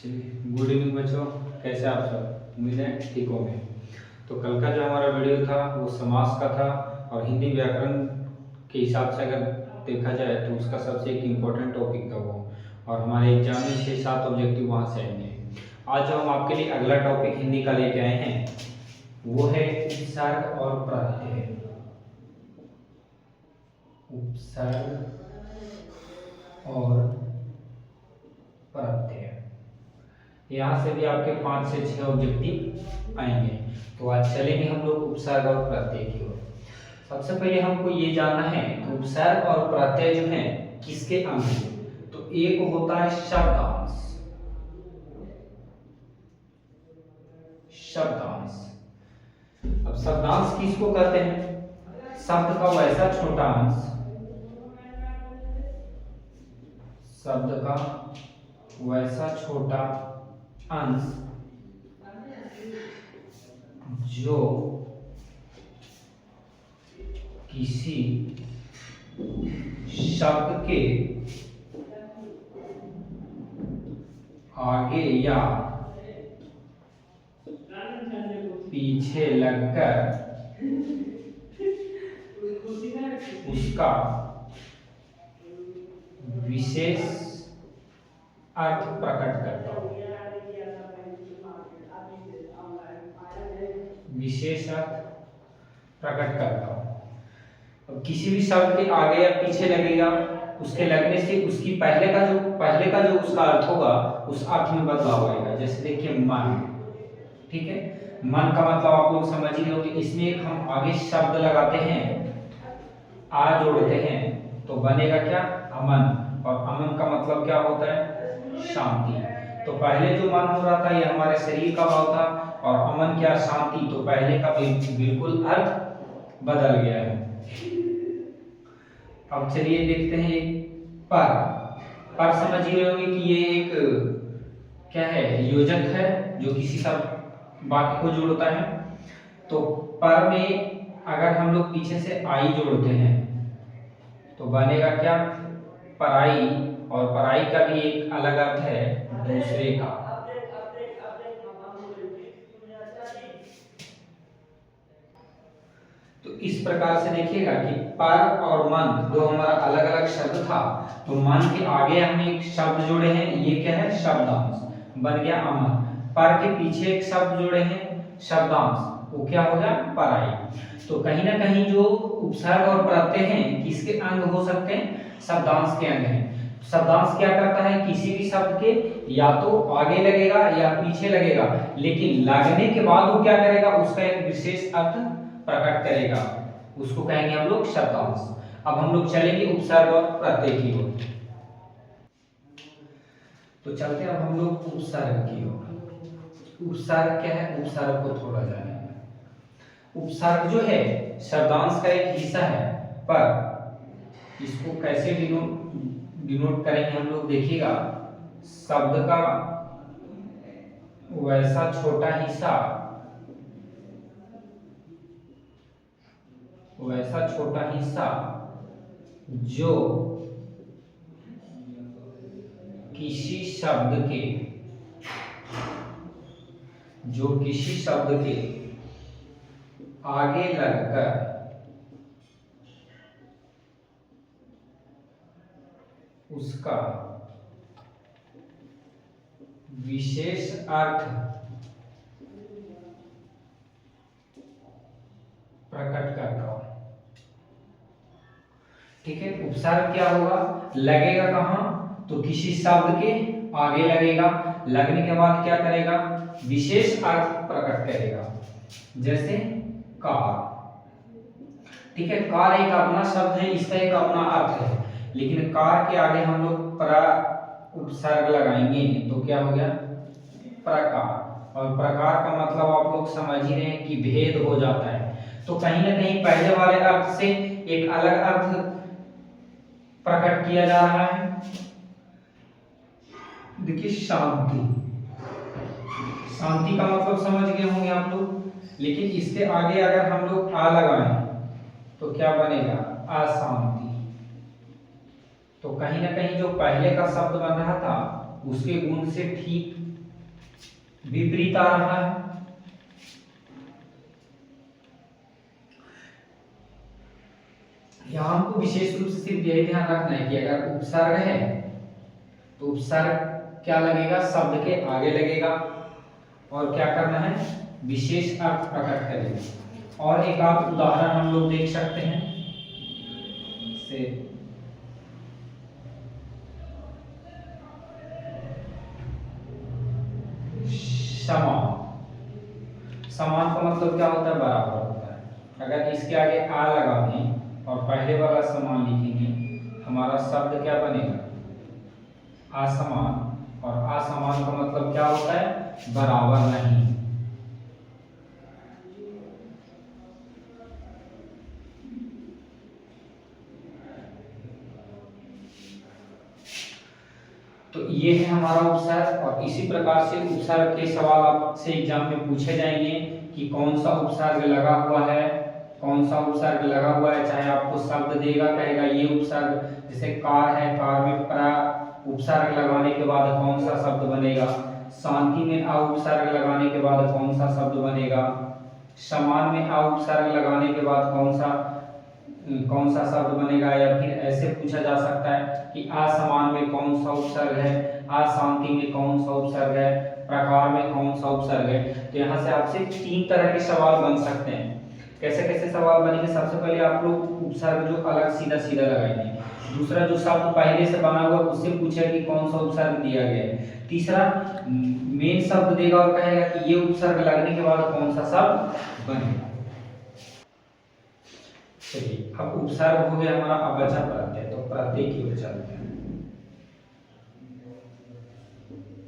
Good evening बच्चों, कैसे आप सब? उम्मीद है ठीक होंगे। तो कल का जो हमारा वीडियो था वो समास का था और हिंदी व्याकरण के हिसाब से अगर देखा जाए तो उसका सबसे एक इम्पोर्टेंट टॉपिक था वो, और हमारे एग्जाम में 6-7 ऑब्जेक्टिव वहाँ से आएंगे। आज जो हम आपके लिए अगला टॉपिक हिंदी का लेके आए हैं वो है उपसर्ग और प्रत्यय। उपसर्ग और प्रत्यय, यहाँ से भी आपके 5 से 6 ऑब्जेक्टिव आएंगे। तो आज चलेंगे हम लोग उपसर्ग और प्रत्यय की ओर। सबसे पहले हमको ये जानना है कि उपसर्ग और प्रत्यय जो है किसके अंग हैं। तो एक होता है शब्दांश। शब्दांश, अब शब्दांश किसको कहते हैं? शब्द का वैसा छोटा अंश, शब्द का वैसा छोटा अंश जो किसी शब्द के आगे या पीछे लगकर उसका विशेष अर्थ प्रकट करता हो। विशेष अर्थ प्रकट करता हो। अब किसी भी शब्द के आगे या पीछे लगेगा, उसके लगने से उसकी पहले का जो उसका अर्थ होगा उस अर्थ में बदलाव आएगा। जैसे देखिए मन, ठीक है, मन का मतलब आप लोग समझ ही होंगे। इसमें एक हम आगे शब्द लगाते हैं, आ जोड़ते हैं तो बनेगा क्या? अमन। और अमन का मतलब क्या होता है? शांति। तो पहले जो मन हो रहा था ये हमारे शरीर का भाव था, और अमन क्या? शांति। तो पहले का बिल्कुल अर्थ बदल गया है। अब चलिए देखते हैं पर समझ ही रहे होंगे कि ये एक क्या है? योजक है जो किसी सब वाक्य को जोड़ता है। तो पर में अगर हम लोग पीछे से आई जोड़ते हैं तो बनेगा क्या? पराई। और पराई का भी एक अलग अर्थ है, दूसरे का। तो इस प्रकार से देखिएगा कि पर और मन दो हमारा अलग अलग शब्द था, तो मन के आगे हमने एक शब्द जोड़े हैं, ये क्या है? शब्दांश, बन गया अमन। पर के पीछे एक शब्द जोड़े हैं, शब्दांश, वो क्या हो गया? पराई। तो कहीं ना कहीं जो उपसर्ग और प्रत्यय हैं किसके अंग हो सकते हैं? शब्दांश के अंग हैं। शब्दांश क्या करता है? किसी भी शब्द के या तो आगे लगेगा या पीछे लगेगा, लेकिन लगने के बाद वो क्या करेगा? उसका एक विशेष अर्थ प्रकट करेगा, उसको कहेंगे हम लोग शब्दांश। अब हम लोग चलेंगे उपसर्ग और प्रत्यय की ओर। तो चलते हैं अब हम लोग उपसर्ग की ओर। उपसर्ग क्या है? उपसर्ग को थोड़ा जानेंगे। उपसर्ग जो है शब्दांश का एक हिस्सा है, पर इसको कैसे डिनोट करेंगे हम लोग? देखिएगा, शब्द का वैसा छोटा हिस्सा, वैसा छोटा हिस्सा जो किसी शब्द के आगे लगकर उसका विशेष अर्थ प्रकट करता हो। ठीक है, उपसर्ग क्या होगा? लगेगा कहां? तो किसी शब्द के आगे लगेगा, लगने के बाद क्या करेगा? विशेष अर्थ प्रकट करेगा। जैसे कार, ठीक है, कार एक अपना शब्द है, इसका एक अपना अर्थ है, लेकिन कार के आगे हम लोग उपसर्ग लगाएंगे तो क्या हो गया? प्रकार। और प्रकार का मतलब आप लोग समझ ही रहे हैं कि भेद हो जाता है। तो कहीं ना कहीं पहले वाले अर्थ से एक अलग अर्थ प्रकट किया जा रहा है। देखिए शांति, शांति का मतलब समझ गए होंगे आप लोग, लेकिन इसके आगे अगर हम लोग आ लगाएं तो क्या बनेगा? अशांति। तो कहीं ना कहीं जो पहले का शब्द बन रहा था उसके गुण से ठीक विपरीत आ रहा है। यहाँ हमको विशेष रूप से सिर्फ यही ध्यान रखना है कि अगर उपसर्ग है तो उपसर्ग क्या लगेगा, शब्द के आगे लगेगा, और क्या करना है, विशेष अर्थ प्रकट करेगा। और एक आप उदाहरण हम लोग देख सकते हैं से समान। समान का मतलब क्या होता है, बराबर होता है। अगर इसके आगे आ लगा दें और पहले वाला समान लिखेंगे, हमारा शब्द क्या बनेगा, असमान। और असमान का मतलब क्या होता है, बराबर नहीं। तो ये है हमारा उपसर्ग। और इसी प्रकार से उपसर्ग के सवाल आपसे एग्जाम में पूछे जाएंगे कि कौन सा उपसर्ग लगा हुआ है, कौन सा उपसर्ग लगा हुआ है। चाहे आपको शब्द देगा, कहेगा ये उपसर्ग, जैसे कार है, कार में प्रा उपसर्ग लगाने के बाद कौन सा शब्द बनेगा, शांति में आ उपसर्ग लगाने के बाद कौन सा शब्द बनेगा, समान में आ उपसर्ग लगाने के बाद कौन सा शब्द बनेगा। या फिर ऐसे पूछा जा सकता है कि असमान में कौन सा उपसर्ग है, अशांति में कौन सा उपसर्ग है, प्रकार में कौन सा उपसर्ग है। तो यहाँ से आपसे 3 तरह के सवाल बन सकते हैं। कैसे कैसे सवाल बनेंगे, सबसे पहले आप लोग उपसर्ग जो अलग सीधा सीधा लगाएंगे। दूसरा, जो शब्द पहले से बना हुआ उससे पूछेगा कि कौन सा उपसर्ग दिया गया है। तीसरा, मेन शब्द देगा और कहेगा कि ये उपसर्ग लगने के बाद कौन सा शब्द बनेगा। चलिए, अब उपसर्ग हो गया हमारा, अब बचा प्रत्यय। तो प्रत्यय की ओर चलते हैं।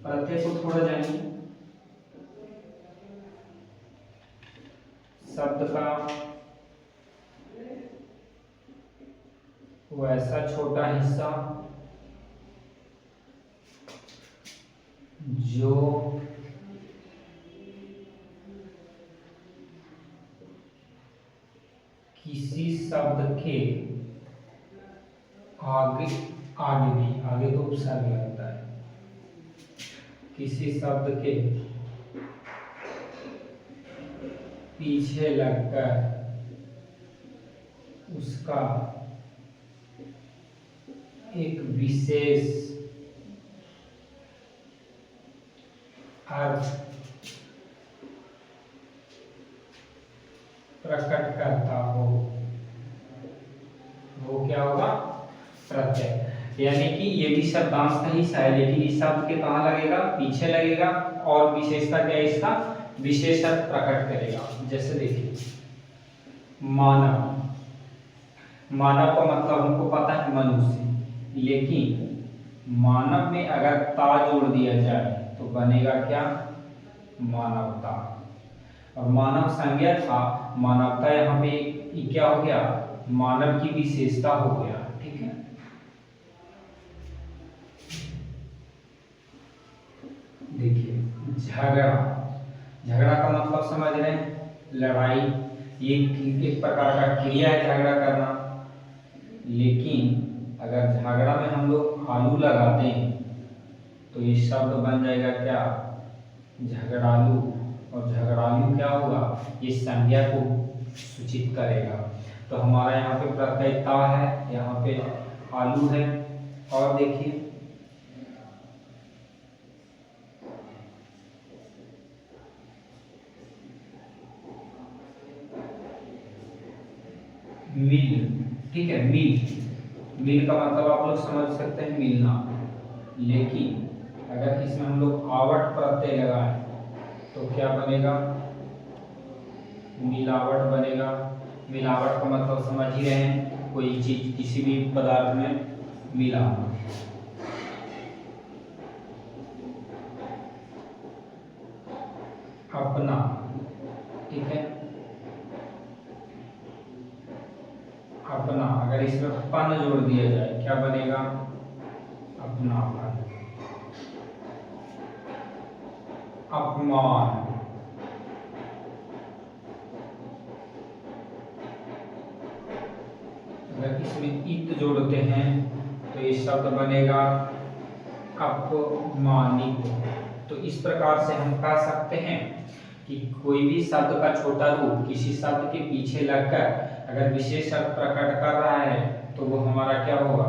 प्रत्यय को थोड़ा जानिए। शब्द का वैसा छोटा हिस्सा जो किसी शब्द के आगे तो उपसर्ग लगता है, किसी शब्द के पीछे लगकर उसका एक विशेष अर्थ प्रकट करता हो, वो क्या होगा, प्रत्यय। यानी कि ये भी शब्दांश का हिस्सा है, लेकिन इस शब्द के कहाँ लगेगा, पीछे लगेगा। और विशेषता क्या है इसका, विशेष अर्थ प्रकट करेगा। जैसे देखिए, मानव। मानव का मतलब हमको पता है मनुष्य, लेकिन मानव में अगर ता जोड़ दिया जाए तो बनेगा क्या, मानवता। और मानव संज्ञा था, मानवता यहाँ पे क्या हो गया, मानव की विशेषता हो गया। ठीक है, देखिए झगड़ा। झगड़ा का मतलब समझ रहे हैं, लड़ाई। ये एक प्रकार का क्रिया है झगड़ा करना। लेकिन अगर झगड़ा में हम लोग आलू लगाते हैं तो ये शब्द बन जाएगा क्या, झगड़ालू। और झगड़ालू क्या होगा, ये संज्ञा को सूचित करेगा। तो हमारा यहाँ पे प्रत्यय ता है, यहाँ पे आलू है। और देखिए, मिल। ठीक है, मिल। मिल का मतलब आप लोग समझ सकते हैं, मिलना। लेकिन अगर इसमें हम लोग आवट प्रत्यय लगाएं तो क्या बनेगा, मिलावट बनेगा। मिलावट का मतलब समझ ही रहे हैं, कोई चीज किसी भी पदार्थ में मिला। अपना। ठीक है, अपना। अगर इसमें पन जोड़ दिया जाए क्या बनेगा, अपनापन। अपमान। अगर इसमें इत जोड़ते हैं तो ये शब्द बनेगा अपमानित। तो इस प्रकार से हम कह सकते हैं कि कोई भी शब्द का छोटा रूप किसी शब्द के पीछे लगकर अगर विशेष अर्थ प्रकट कर रहा है तो वो हमारा क्या होगा,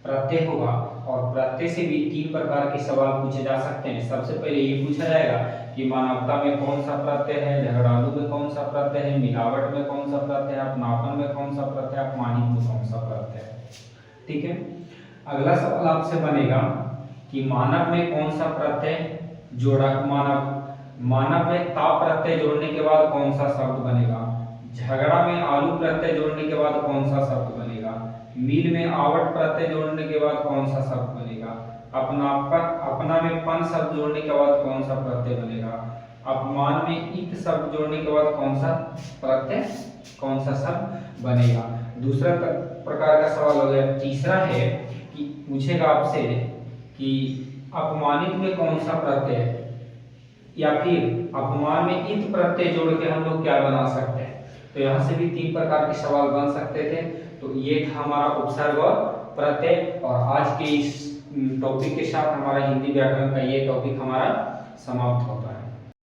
प्रत्यय होगा। और प्रत्यय से भी 3 प्रकार के सवाल पूछे जा सकते हैं। सबसे पहले ये पूछा जाएगा कि मानवता में कौन सा प्रत्यय है, झगड़ालू में कौन सा प्रत्यय है, मिलावट में कौन सा प्रत्यय है, अपनापन में कौन सा प्रत्यय है, अपमानित में कौन सा प्रत्यय है। ठीक है। अगला सवाल आपसे बनेगा कि मानव में कौन सा प्रत्यय जोड़ा, मानव में ता प्रत्यय जोड़ने के बाद कौन सा शब्द बनेगा, झगड़ा में आलू प्रत्यय जोड़ने के बाद कौन सा शब्द बनेगा, मील में आवट प्रत्यय जोड़ने के बाद कौन सा शब्द बनेगा, अपना में पन शब्द जोड़ने के बाद कौन सा प्रत्यय बनेगा, अपमान में इत शब्द जोड़ने के बाद कौन सा प्रत्यय, कौन सा शब्द बनेगा। दूसरा प्रकार का सवाल हो गया। तीसरा है कि पूछेगा आपसे कि अपमानित में कौन सा प्रत्यय है, या फिर अपमान में इत प्रत्यय जोड़ के हम लोग क्या बना सकते हैं। तो यहाँ से भी 3 प्रकार के सवाल बन सकते थे। तो ये था हमारा उपसर्ग और प्रत्यय। और आज के इस टॉपिक के साथ हमारा हिंदी व्याकरण का ये टॉपिक हमारा समाप्त होता है।